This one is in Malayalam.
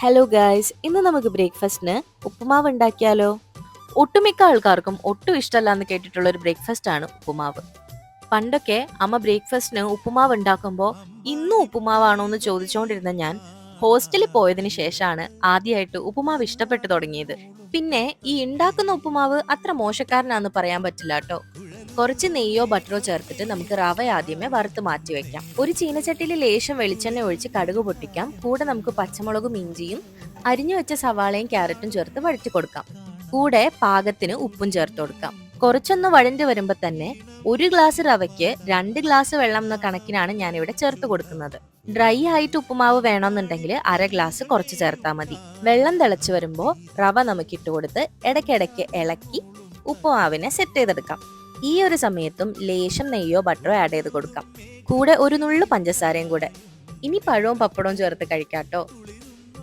ഹലോ ഗായ്സ്, ഇന്ന് നമുക്ക് ബ്രേക്ക്ഫാസ്റ്റിന് ഉപ്പുമാവ് ഉണ്ടാക്കിയാലോ? ഒട്ടുമിക്ക ആൾക്കാർക്കും ഒട്ടും ഇഷ്ടമല്ല എന്ന് കേട്ടിട്ടുള്ള ഒരു ബ്രേക്ക്ഫാസ്റ്റ് ആണ് ഉപ്പുമാവ്. പണ്ടൊക്കെ അമ്മ ബ്രേക്ക്ഫാസ്റ്റിന് ഉപ്പുമാവ് ഉണ്ടാക്കുമ്പോൾ ഇന്നും ഉപ്പുമാവാണോ എന്ന് ചോദിച്ചുകൊണ്ടിരുന്ന ഞാൻ ഹോസ്റ്റലിൽ പോയതിനു ശേഷമാണ് ആദ്യമായിട്ട് ഉപ്പുമാവ് ഇഷ്ടപ്പെട്ടു തുടങ്ങിയത്. പിന്നെ ഈ ഉണ്ടാക്കുന്ന ഉപ്പുമാവ് അത്ര മോശക്കാരനാന്ന് പറയാൻ പറ്റില്ല കേട്ടോ. കുറച്ച് നെയ്യോ ബട്ടറോ ചേർത്തിട്ട് നമുക്ക് റവ ആദ്യമേ വറുത്ത് മാറ്റി വെക്കാം. ഒരു ചീനച്ചട്ടിയിൽ ലേശം വെളിച്ചെണ്ണ ഒഴിച്ച് കടുക് പൊട്ടിക്കാം. കൂടെ നമുക്ക് പച്ചമുളകും ഇഞ്ചിയും അരിഞ്ഞു വെച്ച സവാളയും ക്യാരറ്റും ചേർത്ത് വഴറ്റി കൊടുക്കാം. കൂടെ പാകത്തിന് ഉപ്പും ചേർത്ത് കൊടുക്കാം. കുറച്ചൊന്ന് വഴണ്ടി വരുമ്പോ തന്നെ 1 ഗ്ലാസ് റവയ്ക്ക് 2 ഗ്ലാസ് വെള്ളം എന്ന കണക്കിനാണ് ഞാൻ ഇവിടെ ചേർത്ത് കൊടുക്കുന്നത്. ഡ്രൈ ആയിട്ട് ഉപ്പുമാവ് വേണമെന്നുണ്ടെങ്കിൽ 1/2 ഗ്ലാസ് കുറച്ച് ചേർത്താൽ മതി. വെള്ളം തിളച്ചു വരുമ്പോൾ റവ നമുക്ക് ഇട്ട് കൊടുത്ത് ഇടയ്ക്കിടയ്ക്ക് ഇളക്കി ഉപ്പുമാവിനെ സെറ്റ് ചെയ്തെടുക്കാം. ഈ ഒരു സമയത്തും ലേശം നെയ്യോ ബട്ടറോ ആഡ് ചെയ്ത് കൊടുക്കാം. കൂടെ ഒരു നുള്ളു പഞ്ചസാരയും കൂടെ. ഇനി പഴവും പപ്പടവും ചേർത്ത് കഴിക്കാട്ടോ.